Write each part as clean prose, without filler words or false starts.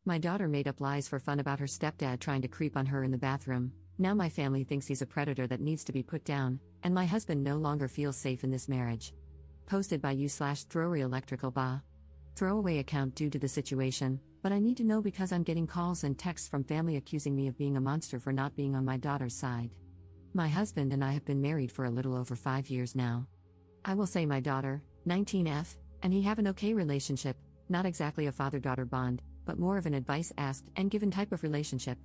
My daughter made up lies for fun about her stepdad trying to creep on her in the bathroom. Now my family thinks he's a predator that needs to be put down, and my husband no longer feels safe in this marriage. Posted by you/Throwaway Electrical Ba. Throwaway account due to the situation, but I need to know because I'm getting calls and texts from family accusing me of being a monster for not being on my daughter's side. My husband and I have been married for a little over 5 years now. I will say my daughter, 19F, and he have an okay relationship, not exactly a father-daughter bond, but more of an advice asked and given type of relationship.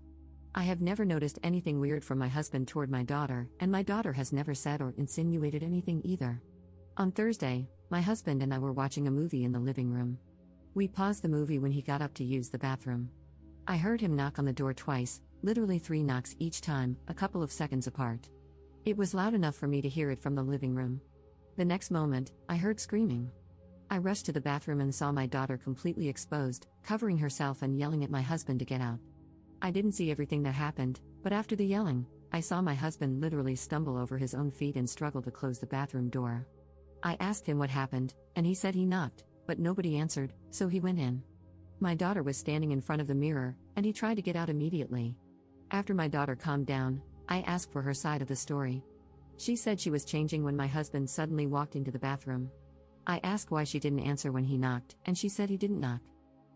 I have never noticed anything weird from my husband toward my daughter, and my daughter has never said or insinuated anything either. On Thursday, my husband and I were watching a movie in the living room. We paused the movie when he got up to use the bathroom. I heard him knock on the door twice, literally 3 knocks each time, a couple of seconds apart. It was loud enough for me to hear it from the living room. The next moment, I heard screaming. I rushed to the bathroom and saw my daughter completely exposed, covering herself and yelling at my husband to get out. I didn't see everything that happened, but after the yelling, I saw my husband literally stumble over his own feet and struggle to close the bathroom door. I asked him what happened, and he said he knocked, but nobody answered, so he went in. My daughter was standing in front of the mirror, and he tried to get out immediately. After my daughter calmed down, I asked for her side of the story. She said she was changing when my husband suddenly walked into the bathroom. I asked why she didn't answer when he knocked, and she said he didn't knock.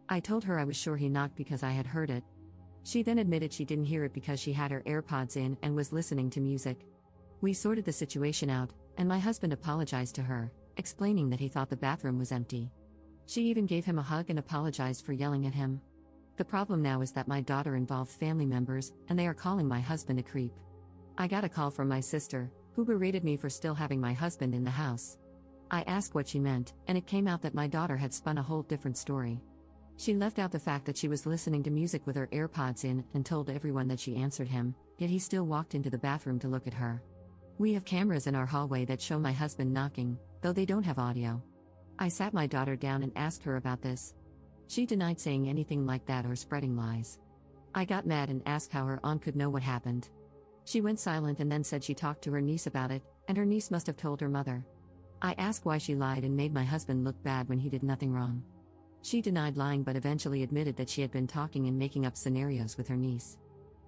I told her I was sure he knocked because I had heard it. She then admitted she didn't hear it because she had her AirPods in and was listening to music. We sorted the situation out, and my husband apologized to her, explaining that he thought the bathroom was empty. She even gave him a hug and apologized for yelling at him. The problem now is that my daughter involved family members, and they are calling my husband a creep. I got a call from my sister, who berated me for still having my husband in the house. I asked what she meant, and it came out that my daughter had spun a whole different story. She left out the fact that she was listening to music with her AirPods in and told everyone that she answered him, yet he still walked into the bathroom to look at her. We have cameras in our hallway that show my husband knocking, though they don't have audio. I sat my daughter down and asked her about this. She denied saying anything like that or spreading lies. I got mad and asked how her aunt could know what happened. She went silent and then said she talked to her niece about it, and her niece must have told her mother. I asked why she lied and made my husband look bad when he did nothing wrong. She denied lying but eventually admitted that she had been talking and making up scenarios with her niece.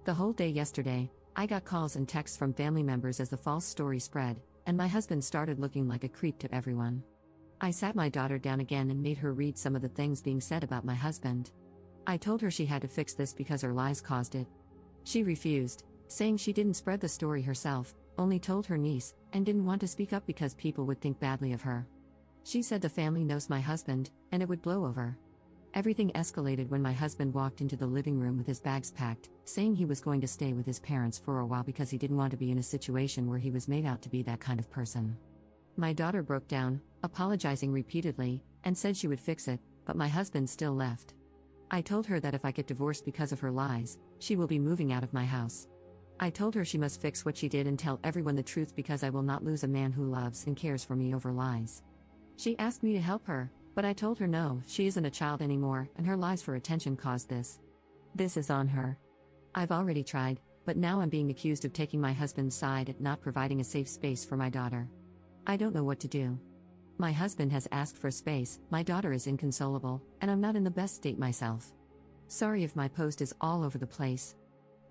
The whole day yesterday, I got calls and texts from family members as the false story spread, and my husband started looking like a creep to everyone. I sat my daughter down again and made her read some of the things being said about my husband. I told her she had to fix this because her lies caused it. She refused, saying she didn't spread the story herself, only told her niece, and didn't want to speak up because people would think badly of her. She said the family knows my husband, and it would blow over. Everything escalated when my husband walked into the living room with his bags packed, saying he was going to stay with his parents for a while because he didn't want to be in a situation where he was made out to be that kind of person. My daughter broke down, apologizing repeatedly, and said she would fix it, but my husband still left. I told her that if I get divorced because of her lies, she will be moving out of my house. I told her she must fix what she did and tell everyone the truth because I will not lose a man who loves and cares for me over lies. She asked me to help her, but I told her no, she isn't a child anymore, and her lies for attention caused this. This is on her. I've already tried, but now I'm being accused of taking my husband's side and not providing a safe space for my daughter. I don't know what to do. My husband has asked for space, my daughter is inconsolable, and I'm not in the best state myself. Sorry if my post is all over the place.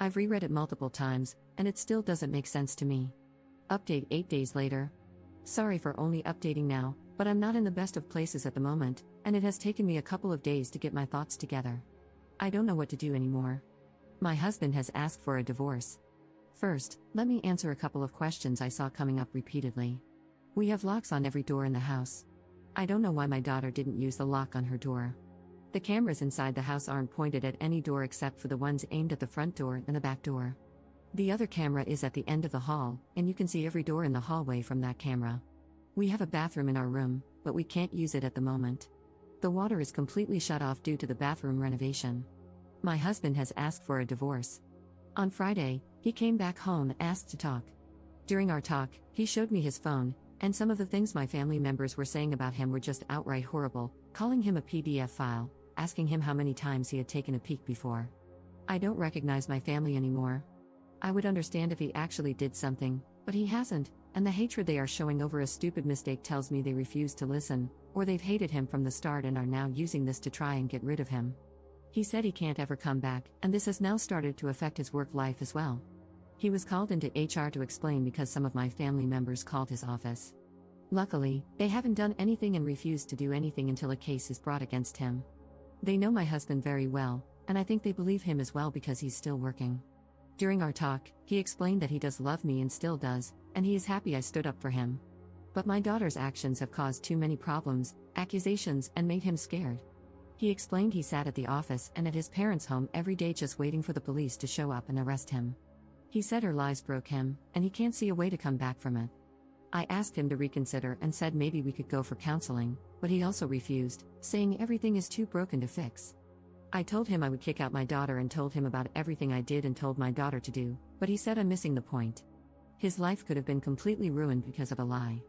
I've reread it multiple times, and it still doesn't make sense to me. Update 8 days later. Sorry for only updating now, but I'm not in the best of places at the moment, and it has taken me a couple of days to get my thoughts together. I don't know what to do anymore. My husband has asked for a divorce. First, let me answer a couple of questions I saw coming up repeatedly. We have locks on every door in the house. I don't know why my daughter didn't use the lock on her door. The cameras inside the house aren't pointed at any door except for the ones aimed at the front door and the back door. The other camera is at the end of the hall, and you can see every door in the hallway from that camera. We have a bathroom in our room, but we can't use it at the moment. The water is completely shut off due to the bathroom renovation. My husband has asked for a divorce. On Friday, he came back home and asked to talk. During our talk, he showed me his phone, and some of the things my family members were saying about him were just outright horrible, calling him a PDF file, asking him how many times he had taken a peek before. I don't recognize my family anymore. I would understand if he actually did something, but he hasn't, and the hatred they are showing over a stupid mistake tells me they refuse to listen, or they've hated him from the start and are now using this to try and get rid of him. He said he can't ever come back, and this has now started to affect his work life as well. He was called into HR to explain because some of my family members called his office. Luckily, they haven't done anything and refused to do anything until a case is brought against him. They know my husband very well, and I think they believe him as well because he's still working. During our talk, he explained that he does love me and still does, and he is happy I stood up for him. But my daughter's actions have caused too many problems, accusations, and made him scared. He explained he sat at the office and at his parents' home every day just waiting for the police to show up and arrest him. He said her lies broke him, and he can't see a way to come back from it. I asked him to reconsider and said maybe we could go for counseling, but he also refused, saying everything is too broken to fix. I told him I would kick out my daughter and told him about everything I did and told my daughter to do, but he said I'm missing the point. His life could have been completely ruined because of a lie.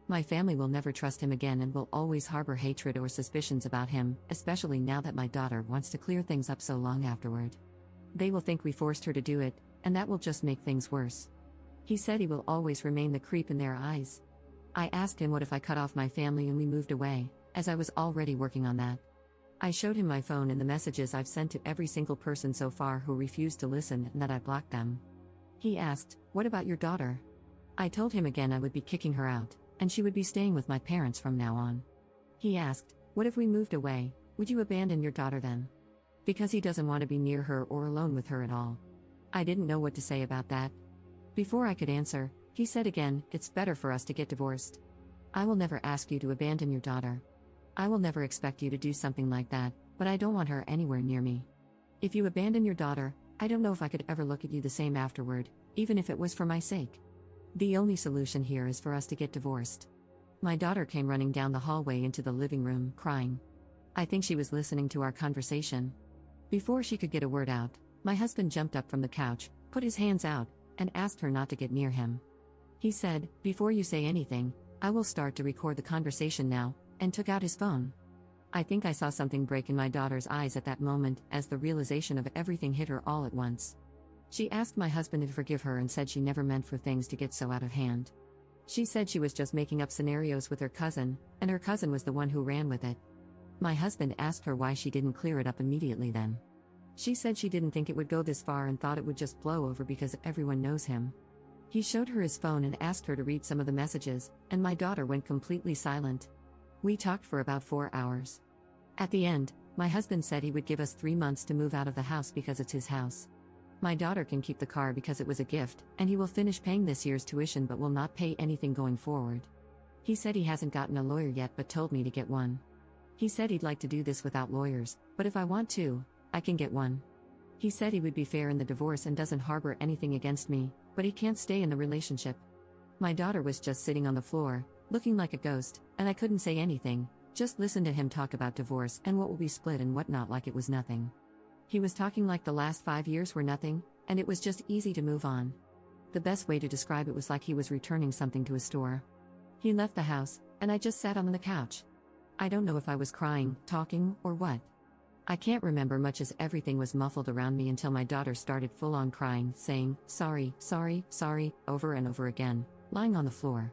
My family will never trust him again and will always harbor hatred or suspicions about him, especially now that my daughter wants to clear things up so long afterward. They will think we forced her to do it, and that will just make things worse. He said he will always remain the creep in their eyes. I asked him what if I cut off my family and we moved away, as I was already working on that. I showed him my phone and the messages I've sent to every single person so far who refused to listen and that I blocked them. He asked, "What about your daughter?" I told him again I would be kicking her out, and she would be staying with my parents from now on. He asked, "What if we moved away, would you abandon your daughter then?" Because he doesn't want to be near her or alone with her at all. I didn't know what to say about that. Before I could answer, he said again, "It's better for us to get divorced. I will never ask you to abandon your daughter. I will never expect you to do something like that, but I don't want her anywhere near me. If you abandon your daughter, I don't know if I could ever look at you the same afterward, even if it was for my sake. The only solution here is for us to get divorced." My daughter came running down the hallway into the living room, crying. I think she was listening to our conversation. Before she could get a word out, my husband jumped up from the couch, put his hands out, and asked her not to get near him. He said, "Before you say anything, I will start to record the conversation now," and took out his phone. I think I saw something break in my daughter's eyes at that moment as the realization of everything hit her all at once. She asked my husband to forgive her and said she never meant for things to get so out of hand. She said she was just making up scenarios with her cousin, and her cousin was the one who ran with it. My husband asked her why she didn't clear it up immediately then. She said she didn't think it would go this far and thought it would just blow over because everyone knows him. He showed her his phone and asked her to read some of the messages, and my daughter went completely silent. We talked for about 4 hours. At the end, my husband said he would give us 3 months to move out of the house because it's his house. My daughter can keep the car because it was a gift, and he will finish paying this year's tuition but will not pay anything going forward. He said he hasn't gotten a lawyer yet but told me to get one. He said he'd like to do this without lawyers, but if I want to, I can get one. He said he would be fair in the divorce and doesn't harbor anything against me, but he can't stay in the relationship. My daughter was just sitting on the floor, looking like a ghost, and I couldn't say anything, just listen to him talk about divorce and what will be split and whatnot like it was nothing. He was talking like the last 5 years were nothing, and it was just easy to move on. The best way to describe it was like he was returning something to a store. He left the house, and I just sat on the couch. I don't know if I was crying, talking, or what. I can't remember much as everything was muffled around me until my daughter started full-on crying, saying, "Sorry, sorry, sorry," over and over again, lying on the floor.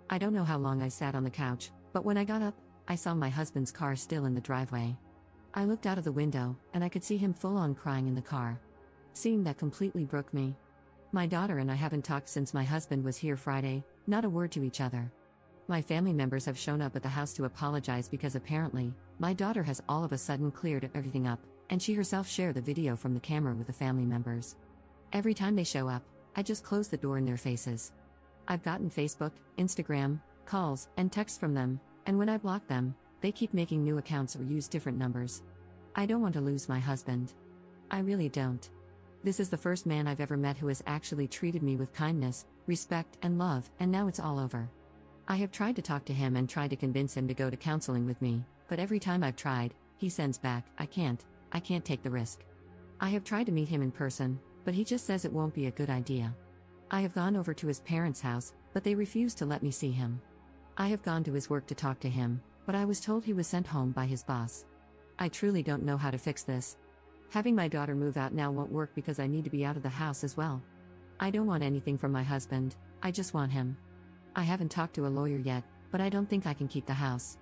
I don't know how long I sat on the couch, but when I got up, I saw my husband's car still in the driveway. I looked out of the window, and I could see him full-on crying in the car. Seeing that completely broke me. My daughter and I haven't talked since my husband was here Friday, not a word to each other. My family members have shown up at the house to apologize because apparently, my daughter has all of a sudden cleared everything up, and she herself shared the video from the camera with the family members. Every time they show up, I just close the door in their faces. I've gotten Facebook, Instagram, calls, and texts from them, and when I block them, they keep making new accounts or use different numbers. I don't want to lose my husband. I really don't. This is the first man I've ever met who has actually treated me with kindness, respect, and love, and now it's all over. I have tried to talk to him and tried to convince him to go to counseling with me, but every time I've tried, he sends back, I can't take the risk. I have tried to meet him in person, but he just says it won't be a good idea. I have gone over to his parents' house, but they refuse to let me see him. I have gone to his work to talk to him, but I was told he was sent home by his boss. I truly don't know how to fix this. Having my daughter move out now won't work because I need to be out of the house as well. I don't want anything from my husband, I just want him. I haven't talked to a lawyer yet, but I don't think I can keep the house.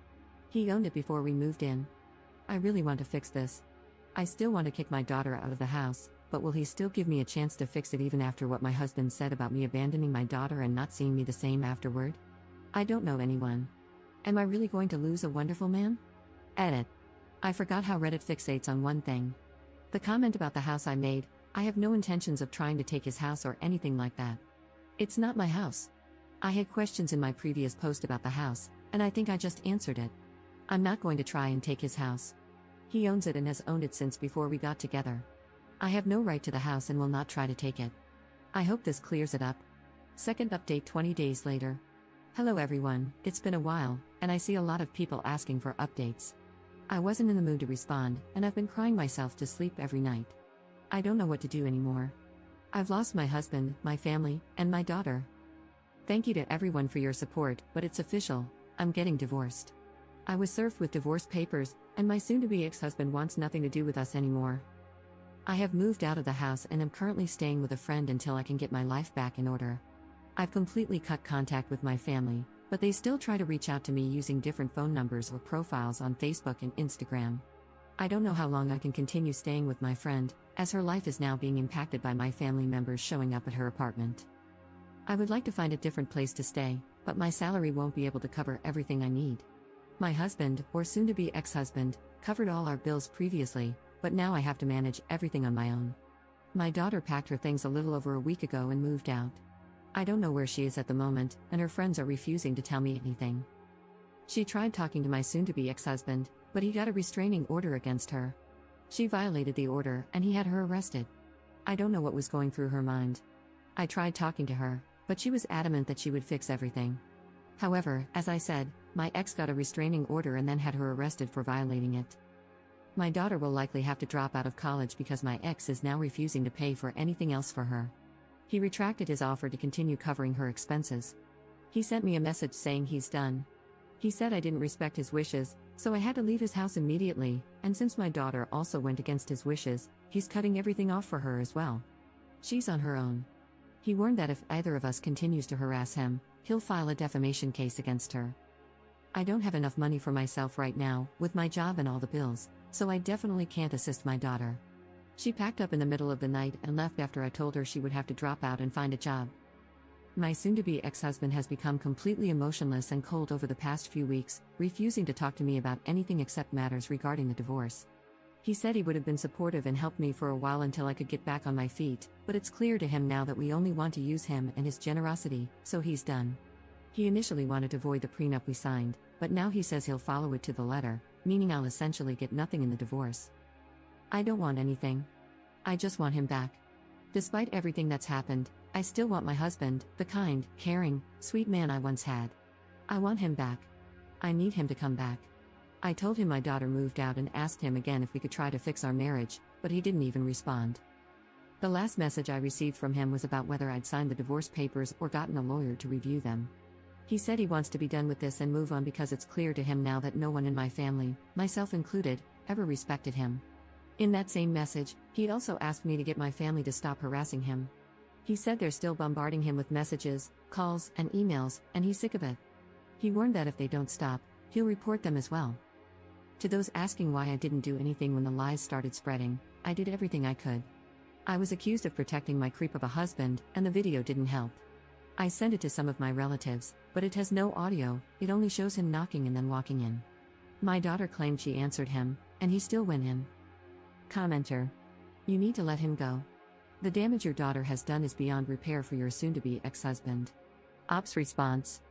He owned it before we moved in. I really want to fix this. I still want to kick my daughter out of the house, but will he still give me a chance to fix it even after what my husband said about me abandoning my daughter and not seeing me the same afterward? I don't know anyone. Am I really going to lose a wonderful man? Edit. I forgot how Reddit fixates on one thing. The comment about the house I made, I have no intentions of trying to take his house or anything like that. It's not my house. I had questions in my previous post about the house, and I think I just answered it. I'm not going to try and take his house. He owns it and has owned it since before we got together. I have no right to the house and will not try to take it. I hope this clears it up. Second update 20 days later. Hello everyone, it's been a while, and I see a lot of people asking for updates. I wasn't in the mood to respond, and I've been crying myself to sleep every night. I don't know what to do anymore. I've lost my husband, my family, and my daughter. Thank you to everyone for your support, but it's official, I'm getting divorced. I was served with divorce papers, and my soon-to-be ex-husband wants nothing to do with us anymore. I have moved out of the house and am currently staying with a friend until I can get my life back in order. I've completely cut contact with my family, but they still try to reach out to me using different phone numbers or profiles on Facebook and Instagram. I don't know how long I can continue staying with my friend, as her life is now being impacted by my family members showing up at her apartment. I would like to find a different place to stay, but my salary won't be able to cover everything I need. My husband, or soon-to-be ex-husband, covered all our bills previously, but now I have to manage everything on my own. My daughter packed her things a little over a week ago and moved out. I don't know where she is at the moment, and her friends are refusing to tell me anything. She tried talking to my soon-to-be ex-husband, but he got a restraining order against her. She violated the order, and he had her arrested. I don't know what was going through her mind. I tried talking to her, but she was adamant that she would fix everything. However, as I said, my ex got a restraining order and then had her arrested for violating it. My daughter will likely have to drop out of college because my ex is now refusing to pay for anything else for her. He retracted his offer to continue covering her expenses. He sent me a message saying he's done. He said I didn't respect his wishes, so I had to leave his house immediately, and since my daughter also went against his wishes, he's cutting everything off for her as well. She's on her own. He warned that if either of us continues to harass him, he'll file a defamation case against her. I don't have enough money for myself right now, with my job and all the bills, so I definitely can't assist my daughter. She packed up in the middle of the night and left after I told her she would have to drop out and find a job. My soon-to-be ex-husband has become completely emotionless and cold over the past few weeks, refusing to talk to me about anything except matters regarding the divorce. He said he would have been supportive and helped me for a while until I could get back on my feet, but it's clear to him now that we only want to use him and his generosity, so he's done. He initially wanted to void the prenup we signed, but now he says he'll follow it to the letter, meaning I'll essentially get nothing in the divorce. I don't want anything. I just want him back. Despite everything that's happened, I still want my husband, the kind, caring, sweet man I once had. I want him back. I need him to come back. I told him my daughter moved out and asked him again if we could try to fix our marriage, but he didn't even respond. The last message I received from him was about whether I'd signed the divorce papers or gotten a lawyer to review them. He said he wants to be done with this and move on because it's clear to him now that no one in my family, myself included, ever respected him. In that same message, he also asked me to get my family to stop harassing him. He said they're still bombarding him with messages, calls, and emails, and he's sick of it. He warned that if they don't stop, he'll report them as well. To those asking why I didn't do anything when the lies started spreading, I did everything I could. I was accused of protecting my creep of a husband, and the video didn't help. I sent it to some of my relatives, but it has no audio, it only shows him knocking and then walking in. My daughter claimed she answered him, and he still went in. Commenter. You need to let him go. The damage your daughter has done is beyond repair for your soon-to-be ex-husband. Ops response.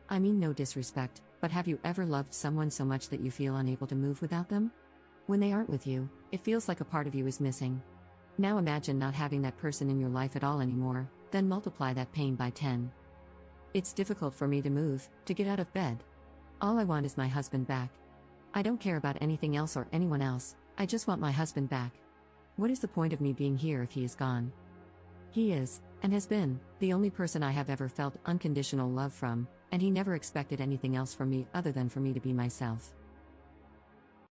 I mean no disrespect, but have you ever loved someone so much that you feel unable to move without them? When they aren't with you, it feels like a part of you is missing. Now imagine not having that person in your life at all anymore, then multiply that pain by 10. It's difficult for me to move, to get out of bed. All I want is my husband back. I don't care about anything else or anyone else, I just want my husband back. What is the point of me being here if he is gone? He is, and has been, the only person I have ever felt unconditional love from, and he never expected anything else from me other than for me to be myself.